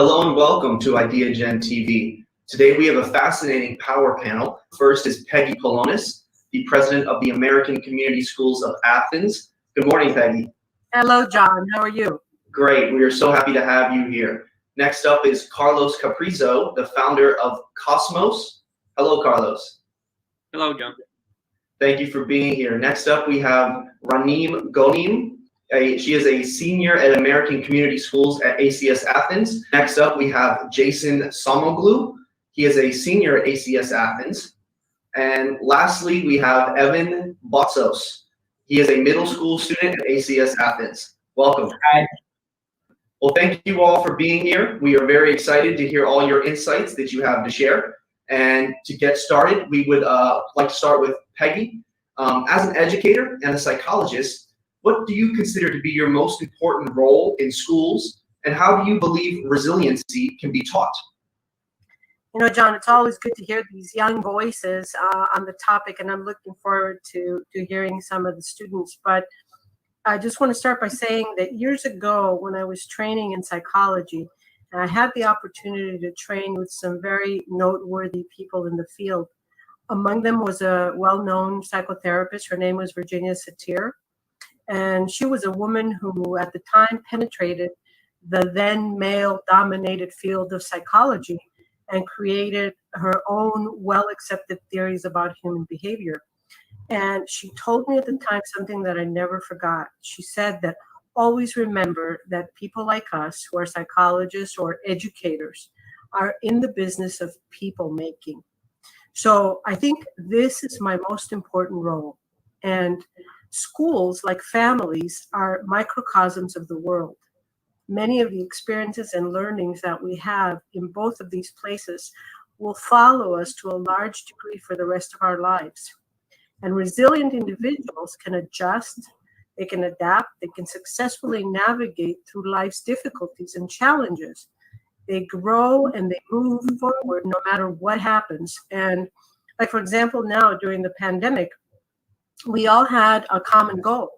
Hello and welcome to Ideagen TV. Today we have a fascinating power panel. First is Peggy Pelonis, the president of the American Community Schools of Athens. Good morning, Peggy. Hello, John. How are you? Great. We are so happy to have you here. Next up is Carlos Carpizo, the founder of Kosmos. Hello, Carlos. Hello, John. Thank you for being here. Next up, we have Raneem Ghoneim. She is a senior at American Community Schools at ACS Athens. Next up, we have Jason Somoglou. He is a senior at ACS Athens. And lastly, we have Evan Botsios. He is a middle school student at ACS Athens. Welcome. Hi. Well, thank you all for being here. We are very excited to hear all your insights that you have to share. And to get started, we would like to start with Peggy. As an educator and a psychologist, what do you consider to be your most important role in schools, and how do you believe resiliency can be taught? You know, John, it's always good to hear these young voices on the topic, and I'm looking forward to hearing some of the students. But I just want to start by saying that years ago, when I was training in psychology, I had the opportunity to train with some very noteworthy people in the field. Among them was a well-known psychotherapist. Her name was Virginia Satir. And she was a woman who at the time penetrated the then male-dominated field of psychology and created her own well-accepted theories about human behavior. And she told me at the time something that I never forgot. She said that always remember that people like us who are psychologists or educators are in the business of people making. So I think this is my most important role. And schools, like families, are microcosms of the world. Many of the experiences and learnings that we have in both of these places will follow us to a large degree for the rest of our lives. And resilient individuals can adjust, they can adapt, they can successfully navigate through life's difficulties and challenges. They grow and they move forward no matter what happens. And like, for example, now during the pandemic, we all had a common goal: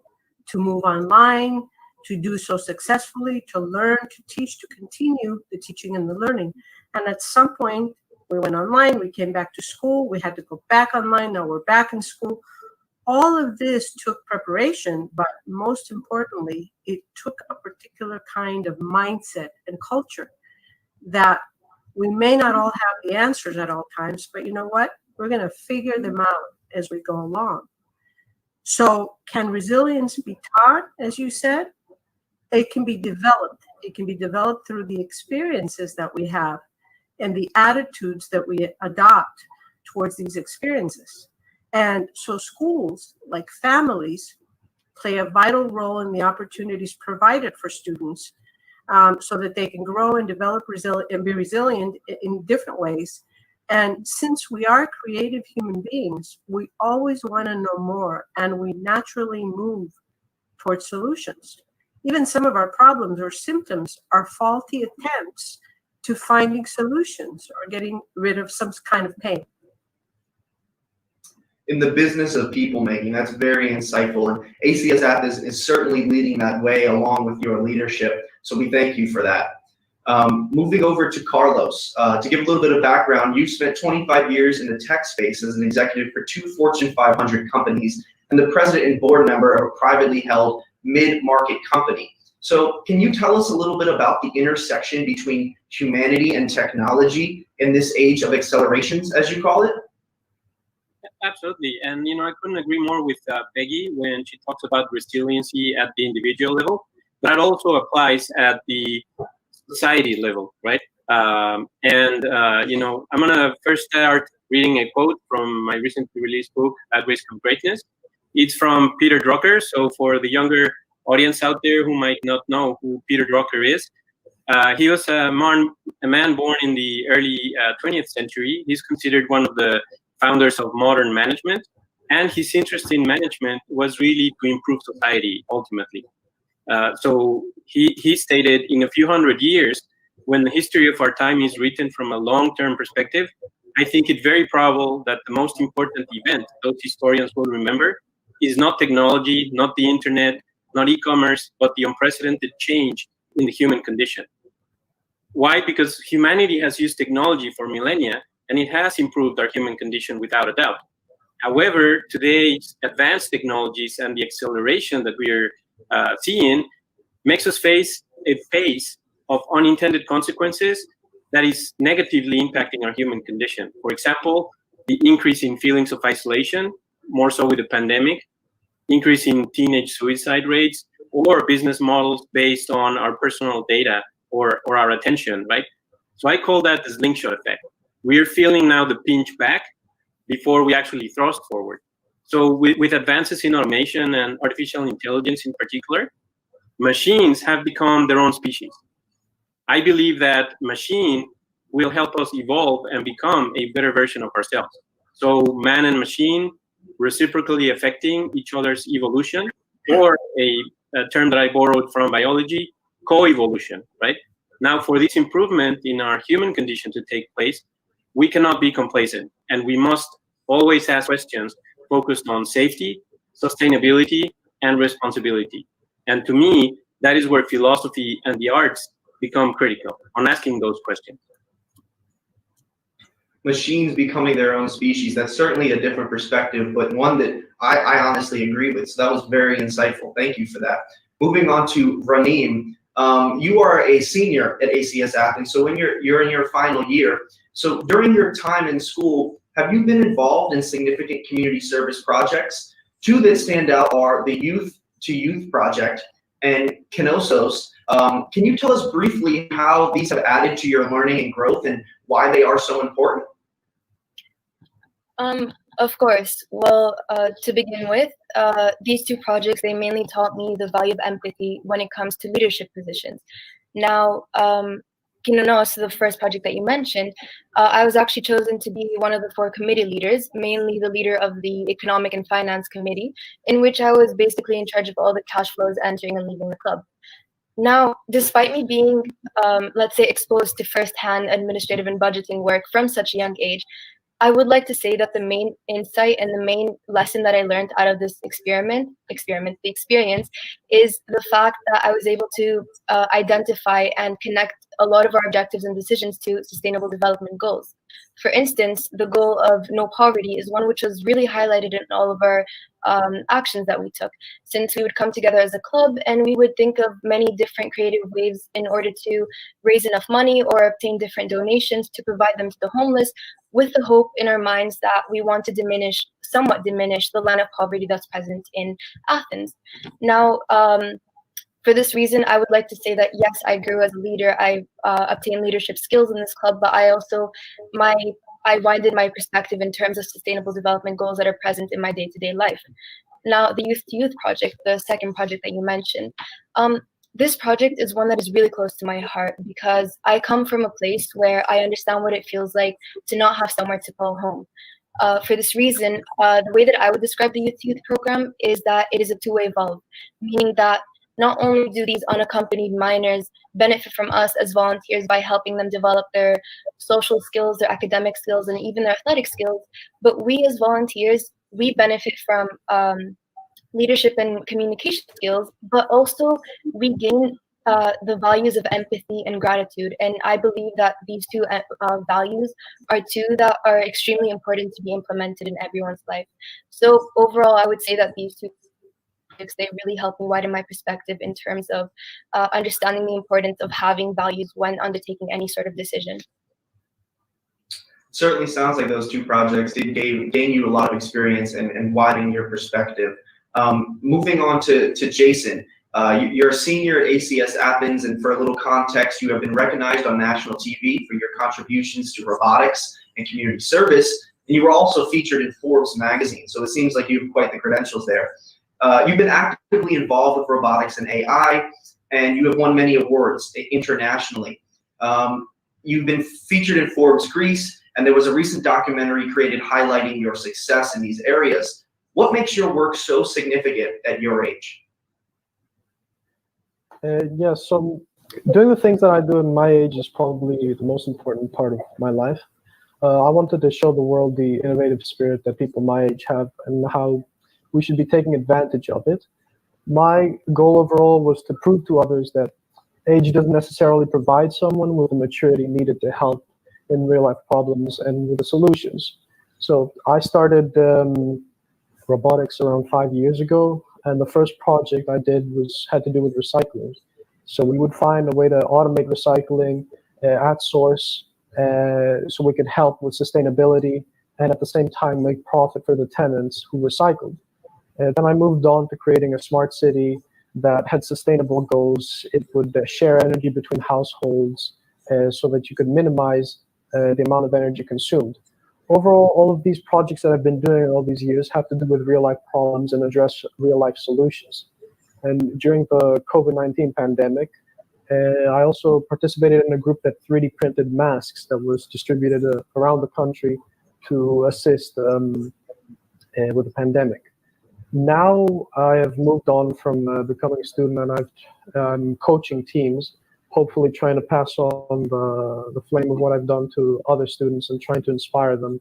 to move online, to do so successfully, to learn, to teach, to continue the teaching and the learning. And at some point, we went online, we came back to school, we had to go back online, now we're back in school. All of this took preparation, but most importantly, it took a particular kind of mindset and culture that we may not all have the answers at all times, but you know what? We're going to figure them out as we go along. So can resilience be taught, as you said? It can be developed. It can be developed through the experiences that we have and the attitudes that we adopt towards these experiences. And so schools, like families, play a vital role in the opportunities provided for students so that they can grow and develop and be resilient in different ways. And since we are creative human beings, we always want to know more, and we naturally move towards solutions. Even some of our problems or symptoms are faulty attempts to finding solutions or getting rid of some kind of pain. In the business of people making, that's very insightful. And ACS Athens is certainly leading that way along with your leadership. So we thank you for that. Moving over to Carlos, to give a little bit of background, you've spent 25 years in the tech space as an executive for 2 Fortune 500 companies and the president and board member of a privately held mid-market company. So can you tell us a little bit about the intersection between humanity and technology in this age of accelerations, as you call it? Absolutely. And, I couldn't agree more with Peggy when she talks about resiliency at the individual level. That also applies at the society level, right? I'm going to first start reading a quote from my recently released book, At Risk of Greatness. It's from Peter Drucker. So for the younger audience out there who might not know who Peter Drucker is, he was a man born in the early 20th century. He's considered one of the founders of modern management, and his interest in management was really to improve society ultimately. So he stated, in a few hundred years, when the history of our time is written from a long-term perspective, I think it very probable that the most important event those historians will remember is not technology, not the internet, not e-commerce, but the unprecedented change in the human condition. Why? Because humanity has used technology for millennia, and it has improved our human condition without a doubt. However, today's advanced technologies and the acceleration that we are seeing makes us face a phase of unintended consequences that is negatively impacting our human condition. For example, the increase in feelings of isolation, more so with the pandemic, increase in teenage suicide rates, or business models based on our personal data or our attention, right? So I call that the slingshot effect. We're feeling now the pinch back before we actually thrust forward. So with advances in automation and artificial intelligence in particular, machines have become their own species. I believe that machine will help us evolve and become a better version of ourselves. So man and machine reciprocally affecting each other's evolution, or a term that I borrowed from biology, co-evolution, right? Now, for this improvement in our human condition to take place, we cannot be complacent, and we must always ask questions focused on safety, sustainability, and responsibility. And to me, that is where philosophy and the arts become critical, on asking those questions. Machines becoming their own species, that's certainly a different perspective, but one that I honestly agree with. So that was very insightful. Thank you for that. Moving on to Raneem. You are a senior at ACS Athens, so when you're in your final year. So during your time in school, have you been involved in significant community service projects? Two that stand out are the Youth to Youth Project and Kosmos. Can you tell us briefly how these have added to your learning and growth and why they are so important? Of course. Well, to begin with, these two projects, they mainly taught me the value of empathy when it comes to leadership positions. Now, Kosmos, the first project that you mentioned, I was actually chosen to be one of the 4 committee leaders, mainly the leader of the Economic and Finance Committee, in which I was basically in charge of all the cash flows entering and leaving the club. Now, despite me being, let's say, exposed to firsthand administrative and budgeting work from such a young age, I would like to say that the main insight and the main lesson that I learned out of this the experience, is the fact that I was able to identify and connect a lot of our objectives and decisions to sustainable development goals. For instance, the goal of no poverty is one which was really highlighted in all of our actions that we took, since we would come together as a club and we would think of many different creative ways in order to raise enough money or obtain different donations to provide them to the homeless, with the hope in our minds that we want to somewhat diminish the line of poverty that's present in Athens. Now, for this reason, I would like to say that yes, I grew as a leader. I obtained leadership skills in this club, but I also I widened my perspective in terms of sustainable development goals that are present in my day-to-day life. Now, the Youth to Youth project, the second project that you mentioned, this project is one that is really close to my heart because I come from a place where I understand what it feels like to not have somewhere to call home. For this reason, the way that I would describe the Youth to Youth program is that it is a two-way valve, meaning that not only do these unaccompanied minors benefit from us as volunteers by helping them develop their social skills, their academic skills, and even their athletic skills, but we as volunteers, we benefit from leadership and communication skills, but also we gain the values of empathy and gratitude. And I believe that these two values are two that are extremely important to be implemented in everyone's life. So overall, I would say that these two projects, they really help me widen my perspective in terms of understanding the importance of having values when undertaking any sort of decision. Certainly sounds like those two projects did gain you a lot of experience and widen your perspective. Moving on to Jason, you're a senior at ACS Athens, and for a little context, you have been recognized on national TV for your contributions to robotics and community service, and you were also featured in Forbes magazine, so it seems like you have quite the credentials there. You've been actively involved with robotics and AI, and you have won many awards internationally. You've been featured in Forbes Greece, and there was a recent documentary created highlighting your success in these areas. What makes your work so significant at your age? Yeah, so doing the things that I do at my age is probably the most important part of my life. I wanted to show the world the innovative spirit that people my age have and how we should be taking advantage of it. My goal overall was to prove to others that age doesn't necessarily provide someone with the maturity needed to help in real life problems and with the solutions. So I started robotics around 5 years ago, and the first project I did had to do with recycling. So we would find a way to automate recycling at source, so we could help with sustainability and at the same time make profit for the tenants who recycled. Then I moved on to creating a smart city that had sustainable goals. It would share energy between households so that you could minimize the amount of energy consumed. Overall, all of these projects that I've been doing all these years have to do with real life problems and address real life solutions. And during the COVID-19 pandemic, I also participated in a group that 3D printed masks that was distributed around the country to assist with the pandemic. Now I have moved on from becoming a student, and I'm coaching teams, hopefully trying to pass on the flame of what I've done to other students and trying to inspire them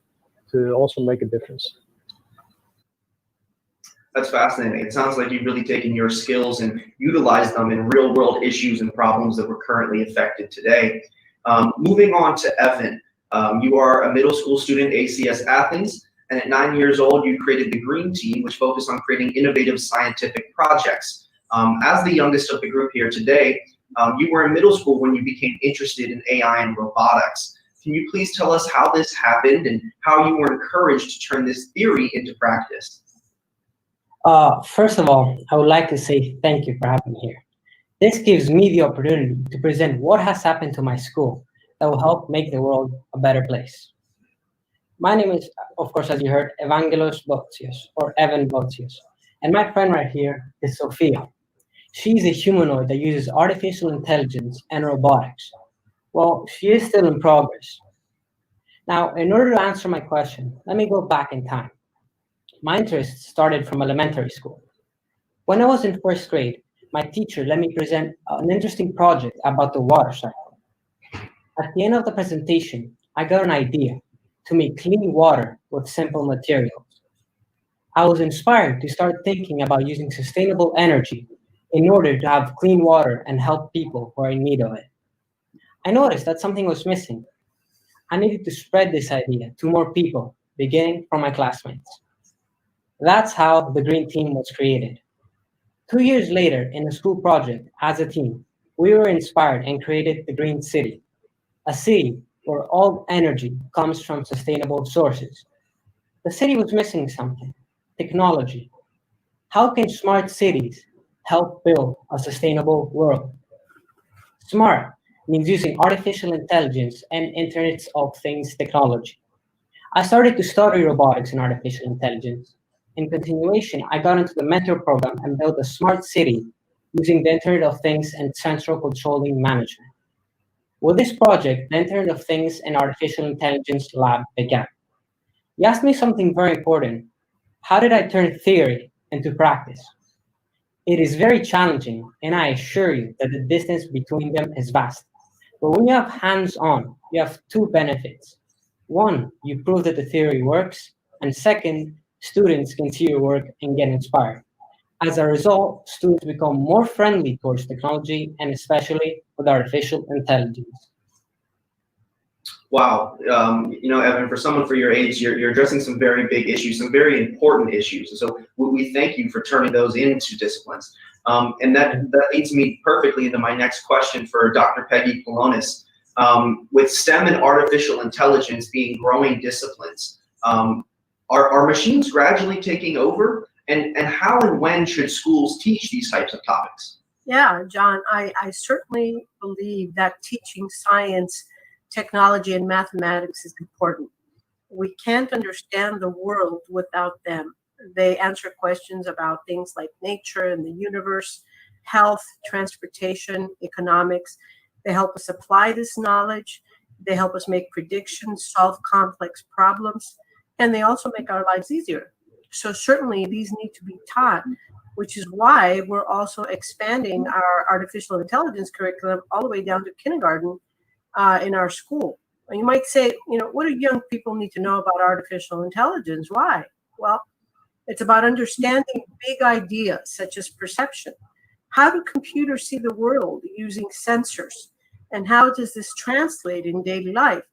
to also make a difference. That's fascinating. It sounds like you've really taken your skills and utilized them in real world issues and problems that we're currently affected today. Moving on to Evan, you are a middle school student, ACS Athens, and at 9 years old, you created the Green Team, which focused on creating innovative scientific projects. As the youngest of the group here today, you were in middle school when you became interested in AI and robotics. Can you please tell us how this happened and how you were encouraged to turn this theory into practice? First of all, I would like to say thank you for having me here. This gives me the opportunity to present what has happened to my school that will help make the world a better place. My name is, of course, as you heard, Evangelos Botsios, or Evan Botsios. And my friend right here is Sophia. She's a humanoid that uses artificial intelligence and robotics. Well, she is still in progress. Now, in order to answer my question, let me go back in time. My interest started from elementary school. When I was in first grade, my teacher let me present an interesting project about the water cycle. At the end of the presentation, I got an idea to make clean water with simple materials. I was inspired to start thinking about using sustainable energy in order to have clean water and help people who are in need of it. I noticed that something was missing. I needed to spread this idea to more people, beginning from my classmates. That's how the Green Team was created. 2 years later, in a school project, as a team, we were inspired and created the Green City, a city where all energy comes from sustainable sources. The city was missing something: technology. How can smart cities help build a sustainable world? Smart means using artificial intelligence and Internet of Things technology. I started to study robotics and artificial intelligence. In continuation, I got into the mentor program and built a smart city using the Internet of Things and central controlling management. With this project, the Internet of Things and Artificial Intelligence Lab began. You asked me something very important. How did I turn theory into practice? It is very challenging, and I assure you that the distance between them is vast. But when you have hands-on, you have two benefits. One, you prove that the theory works, and second, students can see your work and get inspired. As a result, students become more friendly towards technology and especially with artificial intelligence. Wow, Evan, for someone for your age, you're addressing some very big issues, some very important issues. And so we thank you for turning those into disciplines. And that leads me perfectly into my next question for Dr. Peggy Pelonis. With STEM and artificial intelligence being growing disciplines, are machines gradually taking over? And how and when should schools teach these types of topics? Yeah, John, I certainly believe that teaching science, technology, and mathematics is important. We can't understand the world without them. They answer questions about things like nature and the universe, health, transportation, economics. They help us apply this knowledge. They help us make predictions, solve complex problems, and they also make our lives easier. So certainly these need to be taught, which is why we're also expanding our artificial intelligence curriculum all the way down to kindergarten in our school. And you might say, what do young people need to know about artificial intelligence? Why? Well, it's about understanding big ideas such as perception. How do computers see the world using sensors? And how does this translate in daily life?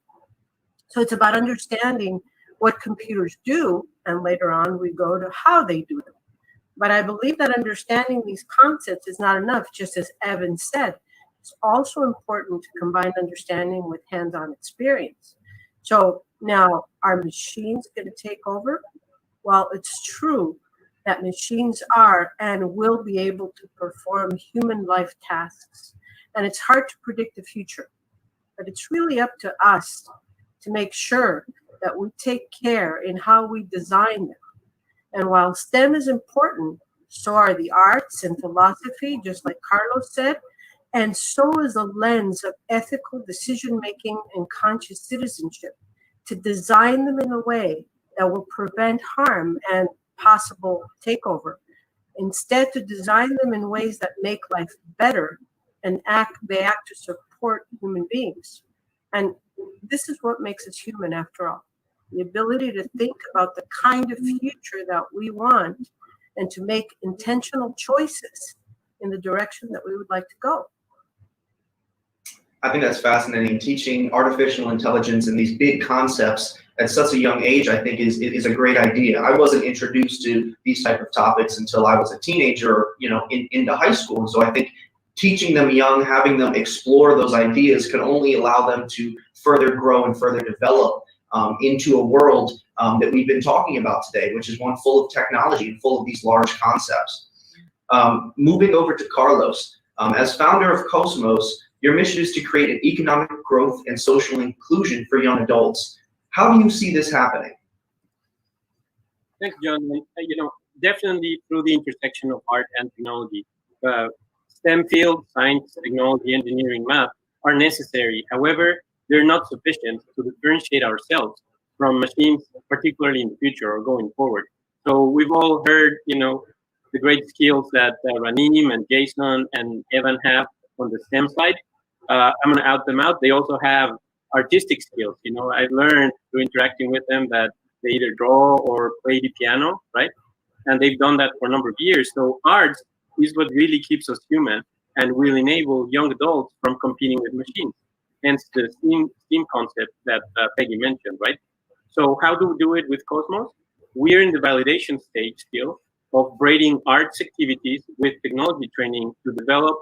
So it's about understanding what computers do, and later on we go to how they do them. But I believe that understanding these concepts is not enough, just as Evan said. It's also important to combine understanding with hands-on experience. So now, are machines going to take over? Well, it's true that machines are and will be able to perform human life tasks. And it's hard to predict the future, but it's really up to us to make sure that we take care in how we design them. And while STEM is important, so are the arts and philosophy, just like Carlos said, and so is a lens of ethical decision-making and conscious citizenship to design them in a way that will prevent harm and possible takeover. Instead, to design them in ways that make life better and they act to support human beings. And this is what makes us human after all. The ability to think about the kind of future that we want and to make intentional choices in the direction that we would like to go. I think that's fascinating. Teaching artificial intelligence and these big concepts at such a young age, I think, is a great idea. I wasn't introduced to these type of topics until I was a teenager, into high school. And so I think teaching them young, having them explore those ideas can only allow them to further grow and further develop into a world that we've been talking about today, which is one full of technology and full of these large concepts. Moving over to Carlos, as founder of Kosmos, your mission is to create an economic growth and social inclusion for young adults. How do you see this happening? Thanks, John. Definitely through the intersection of art and technology. STEM fields, science, technology, engineering, math, are necessary. However, they're not sufficient to differentiate ourselves from machines, particularly in the future or going forward. So we've all heard, the great skills that Raneem and Jason and Evan have on the STEM side. I'm going to out them out. They also have artistic skills. I've learned through interacting with them that they either draw or play the piano, right? And they've done that for a number of years. So art is what really keeps us human and will enable young adults from competing with machines. Hence the STEAM concept that Peggy mentioned, right? So how do we do it with Kosmos? We're in the validation stage still of braiding arts activities with technology training to develop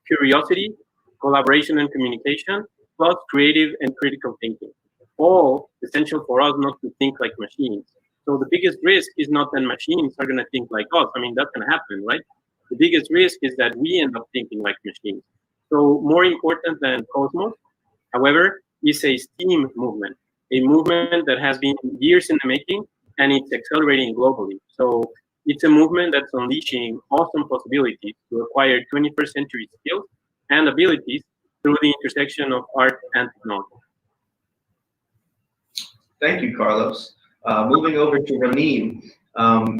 curiosity, collaboration and communication, plus creative and critical thinking. All essential for us not to think like machines. So the biggest risk is not that machines are going to think like us. I mean, that's going to happen, right? The biggest risk is that we end up thinking like machines. So more important than Kosmos, however, is a STEAM movement, a movement that has been years in the making and it's accelerating globally. So it's a movement that's unleashing awesome possibilities to acquire 21st century skills and abilities through the intersection of art and technology. Thank you, Carlos. Moving over to Raneem,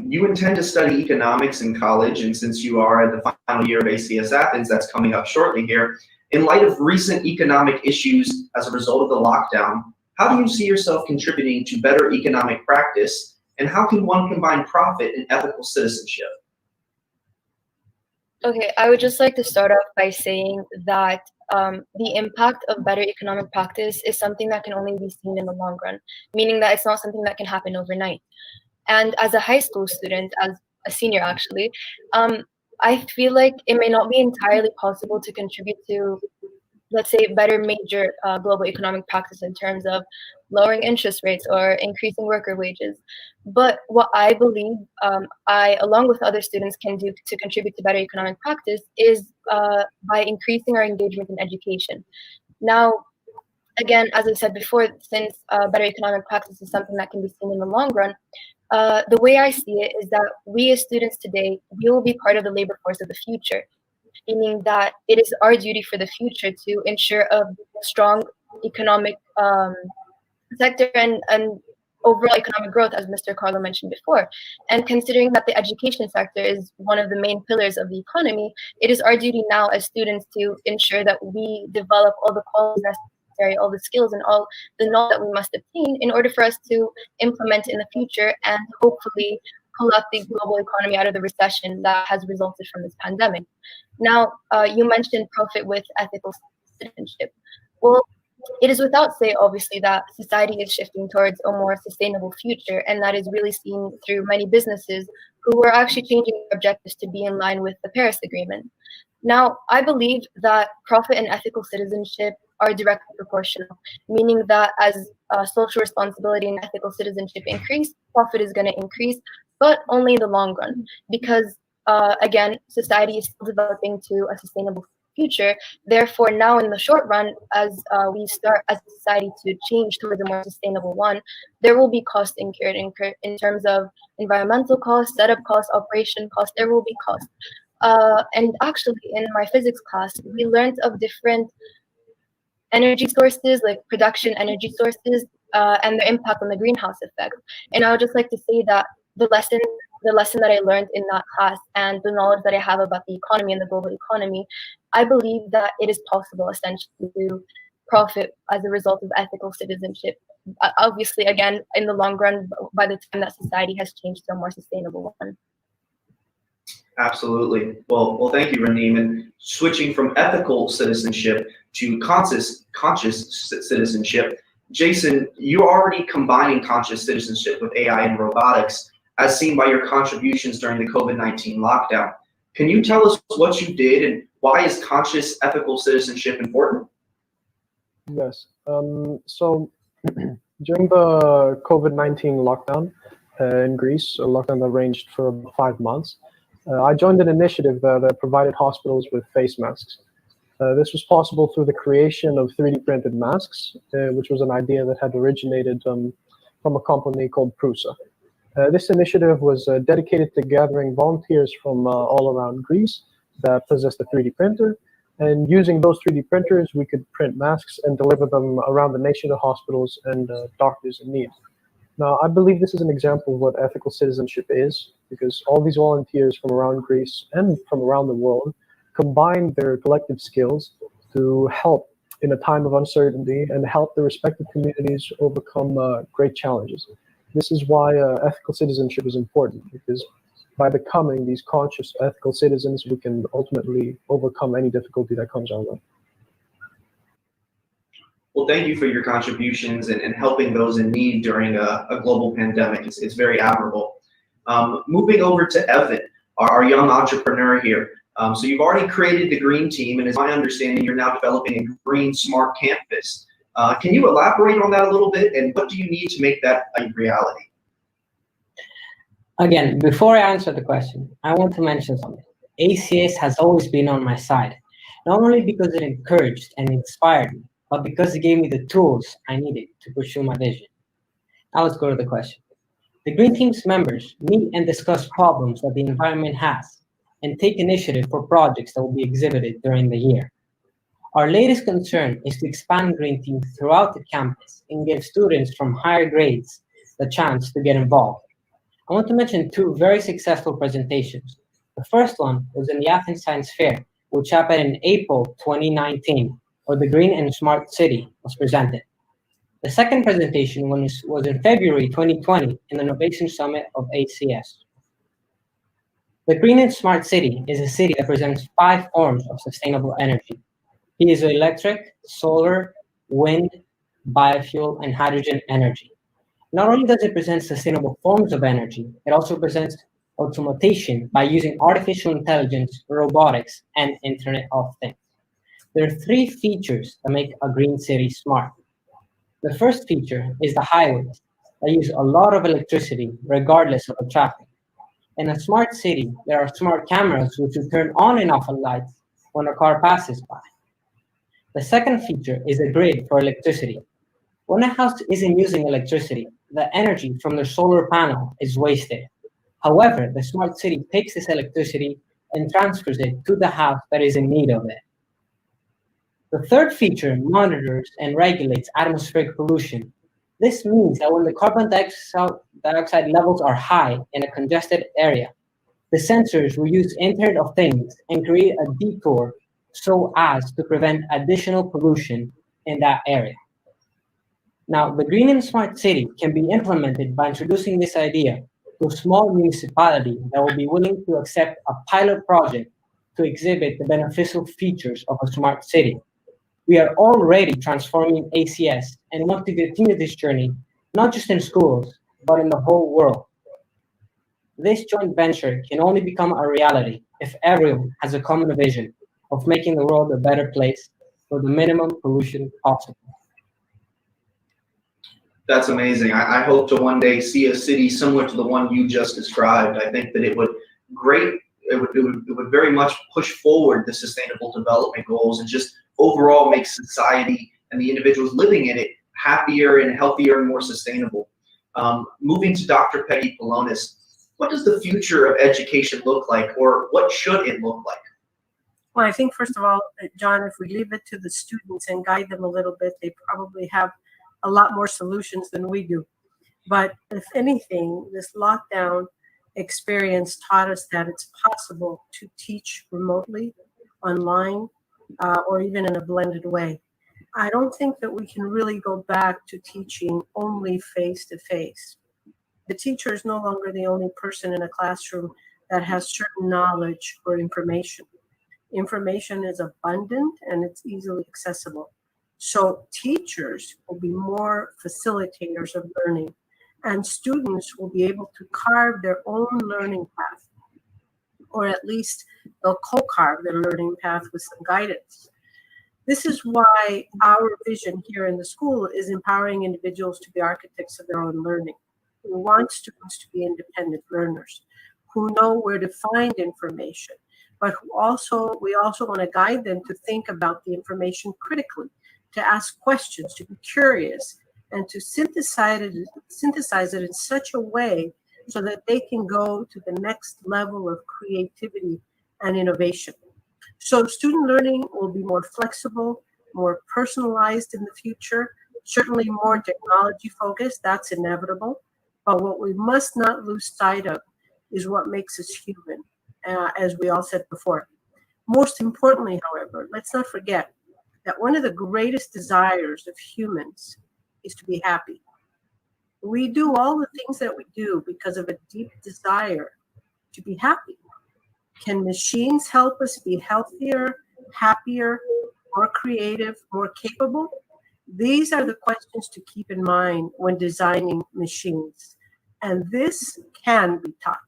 you intend to study economics in college, and since you are at the final year of ACS Athens, that's coming up shortly here. In light of recent economic issues as a result of the lockdown, how do you see yourself contributing to better economic practice, and how can one combine profit and ethical citizenship? Okay, I would just like to start off by saying that the impact of better economic practice is something that can only be seen in the long run, meaning that it's not something that can happen overnight. And as a high school student, as a senior actually, I feel like it may not be entirely possible to contribute to, let's say, better major global economic practice in terms of lowering interest rates or increasing worker wages. But what I believe I, along with other students, can do to contribute to better economic practice is by increasing our engagement in education. Now, again, as I said before, since better economic practice is something that can be seen in the long run, the way I see it is that we as students today, we will be part of the labor force of the future, meaning that it is our duty for the future to ensure a strong economic sector and overall economic growth, as Mr. Carlo mentioned before. And considering that the education sector is one of the main pillars of the economy, it is our duty now as students to ensure that we develop all the qualities necessary, all the skills and all the knowledge that we must obtain in order for us to implement in the future and hopefully pull out the global economy out of the recession that has resulted from this pandemic. Now, you mentioned profit with ethical citizenship. Well, it is without say, obviously, that society is shifting towards a more sustainable future, and that is really seen through many businesses who are actually changing their objectives to be in line with the Paris Agreement. Now, I believe that profit and ethical citizenship are directly proportional, meaning that as social responsibility and ethical citizenship increase, profit is going to increase, but only in the long run, because again, society is still developing to a sustainable future. Therefore, now in the short run, as we start as a society to change towards a more sustainable one, there will be costs incurred in terms of environmental costs, setup costs, operation costs. There will be costs. And actually, in my physics class, we learned of different energy sources, like production energy sources, and their impact on the greenhouse effect. And I would just like to say that the lesson that I learned in that class and the knowledge that I have about the economy and the global economy, I believe that it is possible essentially to profit as a result of ethical citizenship. Obviously, again, in the long run, by the time that society has changed to a more sustainable one. Absolutely. Well, thank you, Raneem. And switching from ethical citizenship to conscious citizenship, Jason, you're already combining conscious citizenship with AI and robotics, as seen by your contributions during the COVID-19 lockdown. Can you tell us what you did and why is conscious ethical citizenship important? Yes. So during the COVID-19 lockdown in Greece, a lockdown that ranged for about 5 months, I joined an initiative that provided hospitals with face masks. This was possible through the creation of 3D printed masks, which was an idea that had originated from a company called Prusa. This initiative was dedicated to gathering volunteers from all around Greece that possessed a 3D printer, and using those 3D printers, we could print masks and deliver them around the nation to hospitals and doctors in need. Now, I believe this is an example of what ethical citizenship is, because all these volunteers from around Greece and from around the world combined their collective skills to help in a time of uncertainty and help their respective communities overcome great challenges. This is why ethical citizenship is important, because by becoming these conscious ethical citizens, we can ultimately overcome any difficulty that comes our way. Well, thank you for your contributions and helping those in need during a global pandemic. It's very admirable. Moving over to Evan, our young entrepreneur here. So you've already created the green team, and as my understanding, you're now developing a green smart campus. Can you elaborate on that a little bit, and what do you need to make that a reality? Again, before I answer the question, I want to mention something. ACS has always been on my side, not only because it encouraged and inspired me, but because it gave me the tools I needed to pursue my vision. Now let's go to the question. The Green Team's members meet and discuss problems that the environment has and take initiative for projects that will be exhibited during the year. Our latest concern is to expand Green Team throughout the campus and give students from higher grades the chance to get involved. I want to mention 2 very successful presentations. The first one was in the Athens Science Fair, which happened in April 2019, where the Green and Smart City was presented. The second presentation was in February 2020 in the Innovation Summit of ACS. The Green and Smart City is a city that presents 5 forms of sustainable energy: piezoelectric, solar, wind, biofuel, and hydrogen energy. Not only does it present sustainable forms of energy, it also presents automation by using artificial intelligence, robotics, and Internet of Things. There are 3 features that make a green city smart. The first feature is the highways that use a lot of electricity regardless of the traffic. In a smart city, there are smart cameras which will turn on and off the lights when a car passes by. The second feature is a grid for electricity. When a house isn't using electricity, the energy from the solar panel is wasted. However, the smart city takes this electricity and transfers it to the house that is in need of it. The third feature monitors and regulates atmospheric pollution. This means that when the carbon dioxide levels are high in a congested area, the sensors will use Internet of Things and create a detour so as to prevent additional pollution in that area. Now, the Green and Smart City can be implemented by introducing this idea to a small municipality that will be willing to accept a pilot project to exhibit the beneficial features of a smart city. We are already transforming ACS and want to continue this journey, not just in schools, but in the whole world. This joint venture can only become a reality if everyone has a common vision of making the world a better place with the minimum pollution possible. That's amazing. I hope to one day see a city similar to the one you just described. I think that it would very much push forward the sustainable development goals and just overall make society and the individuals living in it happier and healthier and more sustainable. Moving to Dr. Peggy Pelonis, what does the future of education look like, or what should it look like? Well, I think first of all, John, if we leave it to the students and guide them a little bit, they probably have a lot more solutions than we do. But if anything, this lockdown experience taught us that it's possible to teach remotely, online, or even in a blended way. I don't think that we can really go back to teaching only face-to-face. The teacher is no longer the only person in a classroom that has certain knowledge or information. Information is abundant and it's easily accessible. So teachers will be more facilitators of learning, and students will be able to carve their own learning path, or at least they'll co-carve their learning path with some guidance. This is why our vision here in the school is empowering individuals to be architects of their own learning. We want students to be independent learners who know where to find information, but we also want to guide them to think about the information critically, to ask questions, to be curious, and to synthesize it in such a way so that they can go to the next level of creativity and innovation. So student learning will be more flexible, more personalized in the future, certainly more technology focused, that's inevitable. But what we must not lose sight of is what makes us human, as we all said before. Most importantly, however, let's not forget that one of the greatest desires of humans is to be happy. We do all the things that we do because of a deep desire to be happy. Can machines help us be healthier, happier, more creative, more capable? These are the questions to keep in mind when designing machines. And this can be taught.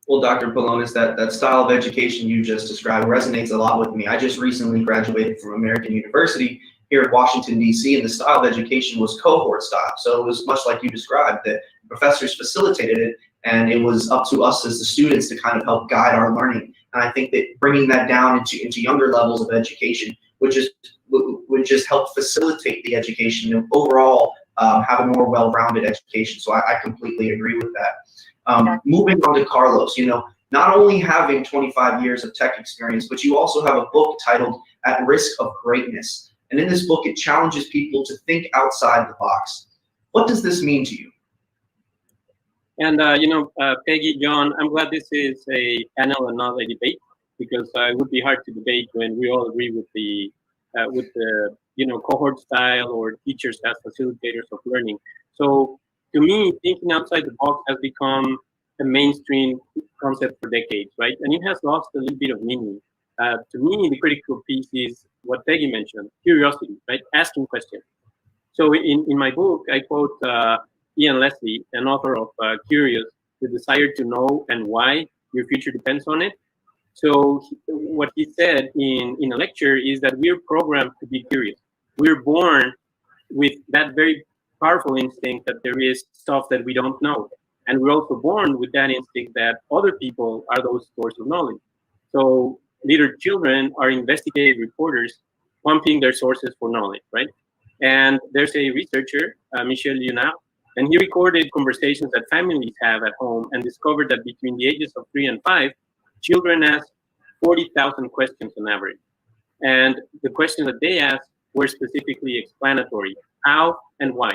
Well, Dr. Pelonis, that style of education you just described resonates a lot with me. I just recently graduated from American University here in Washington, D.C., and the style of education was cohort style. So it was much like you described, that professors facilitated it, and it was up to us as the students to kind of help guide our learning. And I think that bringing that down into younger levels of education would just help facilitate the education and overall have a more well-rounded education. So I completely agree with that. Moving on to Carlos, not only having 25 years of tech experience, but you also have a book titled At Risk of Greatness. And in this book, it challenges people to think outside the box. What does this mean to you? And, Peggy, John, I'm glad this is a panel and not a debate, because it would be hard to debate when we all agree with the cohort style or teachers as facilitators of learning. So to me, thinking outside the box has become a mainstream concept for decades, right? And it has lost a little bit of meaning. To me, the critical piece is what Peggy mentioned, curiosity, right? Asking questions. So in my book, I quote Ian Leslie, an author of Curious, the desire to know and why your future depends on it. So what he said in a lecture is that we're programmed to be curious. We're born with that very powerful instinct that there is stuff that we don't know. And we're also born with that instinct that other people are those sources of knowledge. So little children are investigative reporters pumping their sources for knowledge, right? And there's a researcher, Michel Lunard, and he recorded conversations that families have at home and discovered that between the ages of 3 and 5, children ask 40,000 questions on average. And the questions that they asked were specifically explanatory, how and why.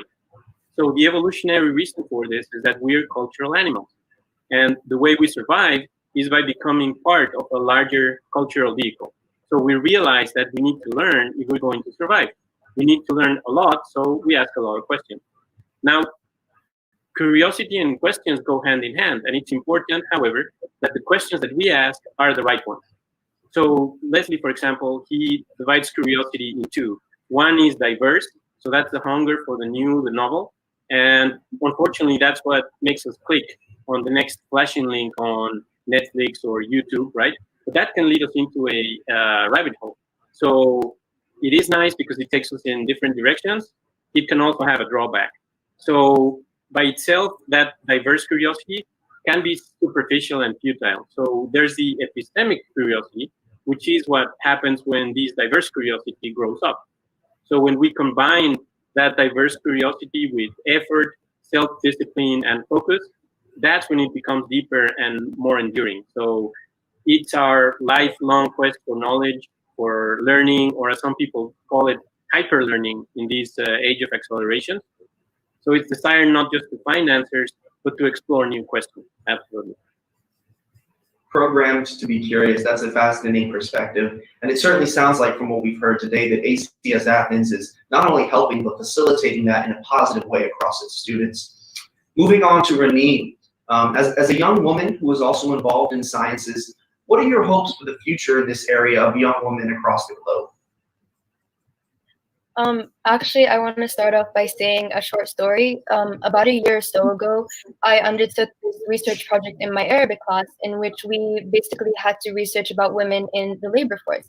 So the evolutionary reason for this is that we're cultural animals. And the way we survive is by becoming part of a larger cultural vehicle. So we realize that we need to learn if we're going to survive. We need to learn a lot, so we ask a lot of questions. Now, curiosity and questions go hand in hand, and it's important, however, that the questions that we ask are the right ones. So Leslie, for example, he divides curiosity in two. One is diverse, so that's the hunger for the new, the novel, and unfortunately, that's what makes us click on the next flashing link on Netflix or YouTube, right? But that can lead us into a rabbit hole. So it is nice because it takes us in different directions. It can also have a drawback. So by itself, that diverse curiosity can be superficial and futile. So there's the epistemic curiosity, which is what happens when this diverse curiosity grows up. So when we combine that diverse curiosity with effort, self-discipline, and focus, that's when it becomes deeper and more enduring. So it's our lifelong quest for knowledge, for learning, or as some people call it, hyper learning in this age of acceleration. So it's desire not just to find answers, but to explore new questions. Absolutely. Programmed to be curious. That's a fascinating perspective. And it certainly sounds like from what we've heard today that ACS Athens is not only helping, but facilitating that in a positive way across its students. Moving on to Raneem. As a young woman who is also involved in sciences, what are your hopes for the future in this area of young women across the globe? Actually, I want to start off by saying a short story. About a year or so ago, I undertook this research project in my Arabic class in which we basically had to research about women in the labor force.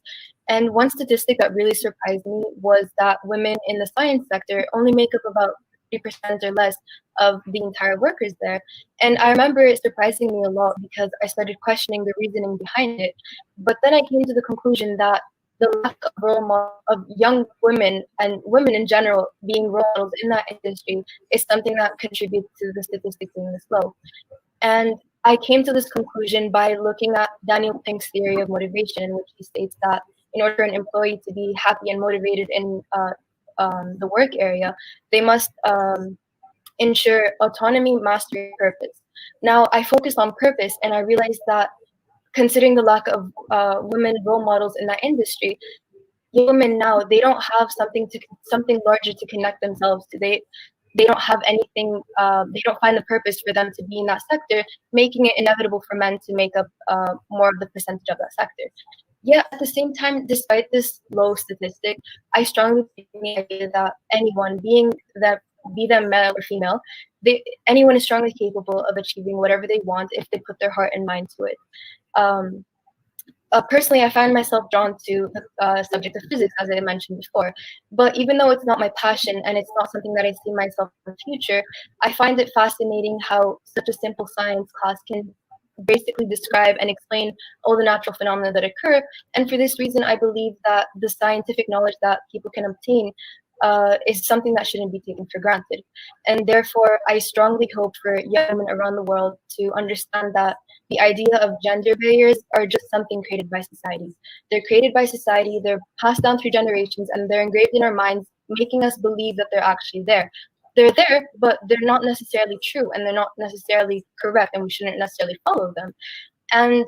And one statistic that really surprised me was that women in the science sector only make up about 3% or less of the entire workers there. And I remember it surprising me a lot because I started questioning the reasoning behind it. But then I came to the conclusion that the lack of role model of young women and women in general being role models in that industry is something that contributes to the statistics being this low. And I came to this conclusion by looking at Daniel Pink's theory of motivation, in which he states that in order for an employee to be happy and motivated in the work area, they must ensure autonomy, mastery, and purpose. Now, I focused on purpose, and I realized that considering the lack of women role models in that industry, women now, they don't have something larger to connect themselves to. They don't have anything. They don't find the purpose for them to be in that sector, making it inevitable for men to make up more of the percentage of that sector. Yet at the same time, despite this low statistic, I strongly believe in the idea that anyone, be them male or female, anyone is strongly capable of achieving whatever they want if they put their heart and mind to it. Personally, I find myself drawn to the subject of physics, as I mentioned before. But even though it's not my passion and it's not something that I see myself in the future, I find it fascinating how such a simple science class can basically describe and explain all the natural phenomena that occur. And for this reason, I believe that the scientific knowledge that people can obtain is something that shouldn't be taken for granted. And therefore, I strongly hope for young women around the world to understand that the idea of gender barriers are just something created by society. They're created by society, they're passed down through generations, and they're engraved in our minds, making us believe that they're actually there. They're there, but they're not necessarily true, and they're not necessarily correct, and we shouldn't necessarily follow them. And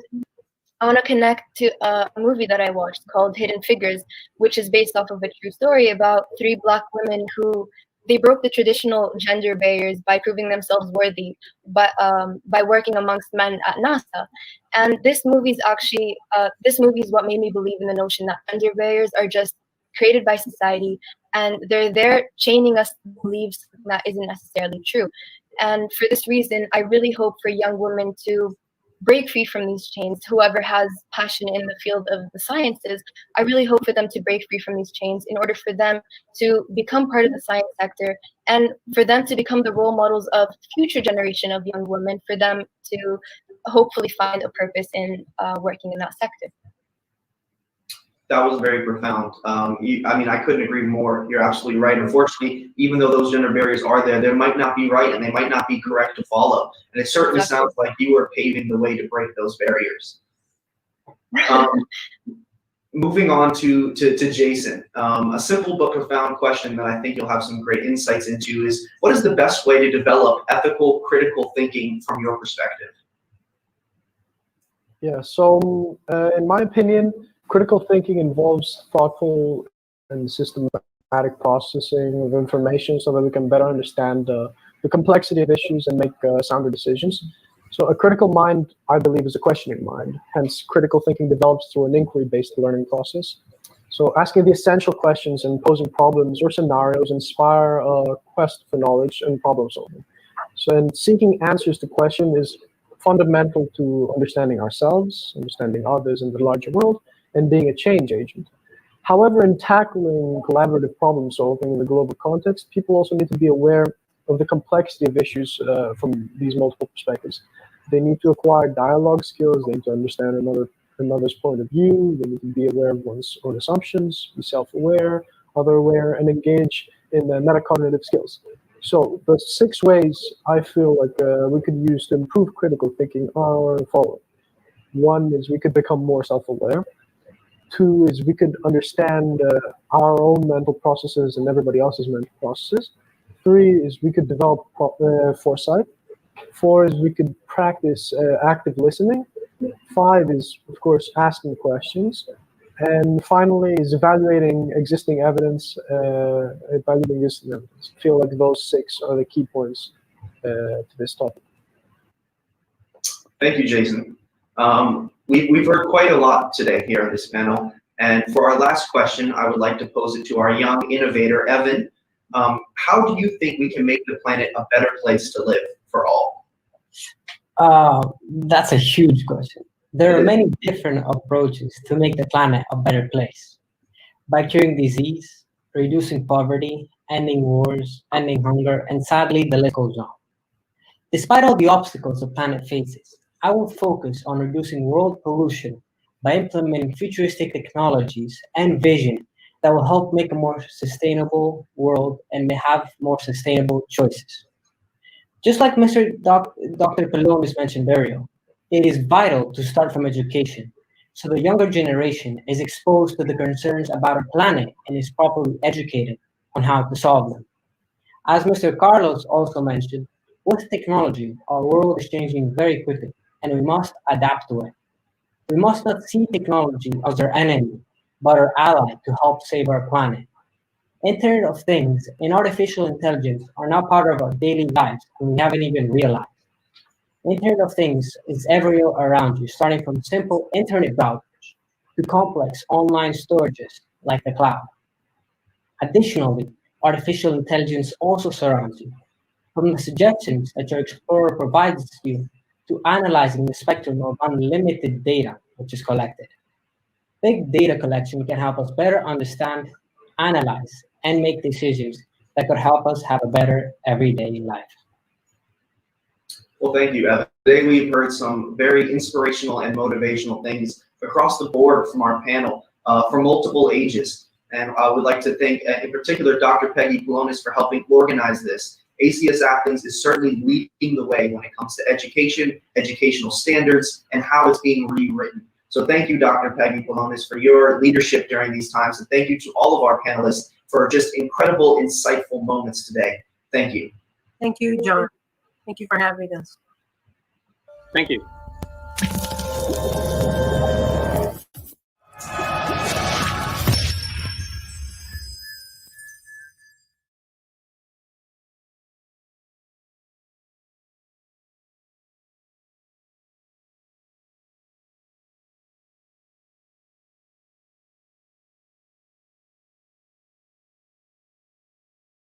I want to connect to a movie that I watched called Hidden Figures, which is based off of a true story about 3 Black women who they broke the traditional gender barriers by proving themselves worthy by working amongst men at NASA. And this movie is what made me believe in the notion that gender barriers are just created by society, and they're there chaining us to believe something that isn't necessarily true. And for this reason, I really hope for young women to break free from these chains. Whoever has passion in the field of the sciences, I really hope for them to break free from these chains in order for them to become part of the science sector and for them to become the role models of future generation of young women, for them to hopefully find a purpose in working in that sector. That was very profound. I mean, I couldn't agree more. You're absolutely right. Unfortunately, even though those gender barriers are there, they might not be right and they might not be correct to follow. And it certainly sounds like you are paving the way to break those barriers. Moving on to Jason. A simple but profound question that I think you'll have some great insights into is, what is the best way to develop ethical, critical thinking from your perspective? Yeah, so in my opinion, critical thinking involves thoughtful and systematic processing of information so that we can better understand the the complexity of issues and make sounder decisions. So a critical mind, I believe, is a questioning mind. Hence, critical thinking develops through an inquiry-based learning process. So asking the essential questions and posing problems or scenarios inspire a quest for knowledge and problem solving. So and seeking answers to questions is fundamental to understanding ourselves, understanding others in the larger world, and being a change agent. However, in tackling collaborative problem solving in the global context, people also need to be aware of the complexity of issues from these multiple perspectives. They need to acquire dialogue skills, they need to understand another's point of view, they need to be aware of one's own assumptions, be self-aware, other-aware, and engage in metacognitive skills. So the 6 ways I feel like we could use to improve critical thinking are following. 1 is we could become more self-aware. 2 is we could understand our own mental processes and everybody else's mental processes. 3 is we could develop foresight. 4 is we could practice active listening. 5 is, of course, asking questions. And finally is evaluating existing evidence, I feel like those 6 are the key points to this topic. Thank you, Jason. We've heard quite a lot today here on this panel. And for our last question, I would like to pose it to our young innovator, Evan. How do you think we can make the planet a better place to live for all? That's a huge question. There are many different approaches to make the planet a better place. By curing disease, reducing poverty, ending wars, ending hunger, and sadly, the list goes on. Despite all the obstacles the planet faces, I will focus on reducing world pollution by implementing futuristic technologies and vision that will help make a more sustainable world and may have more sustainable choices. Just like Dr. Pelonis mentioned earlier, it is vital to start from education, so the younger generation is exposed to the concerns about our planet and is properly educated on how to solve them. As Mr. Carlos also mentioned, with technology, our world is changing very quickly, and we must adapt to it. We must not see technology as our enemy, but our ally to help save our planet. Internet of Things and artificial intelligence are now part of our daily lives, and we haven't even realized. Internet of Things is everywhere around you, starting from simple internet browsers to complex online storages like the cloud. Additionally, artificial intelligence also surrounds you, from the suggestions that your Explorer provides you to analyzing the spectrum of unlimited data which is collected. Big data collection can help us better understand, analyze, and make decisions that could help us have a better everyday life. Well, thank you, Evan. Today we've heard some very inspirational and motivational things across the board from our panel for multiple ages. And I would like to thank, in particular, Dr. Peggy Pelonis for helping organize this. ACS Athens is certainly leading the way when it comes to education, educational standards, and how it's being rewritten. So thank you, Dr. Peggy Pelonis, for your leadership during these times. And thank you to all of our panelists for just incredible, insightful moments today. Thank you. Thank you, John. Thank you for having us. Thank you.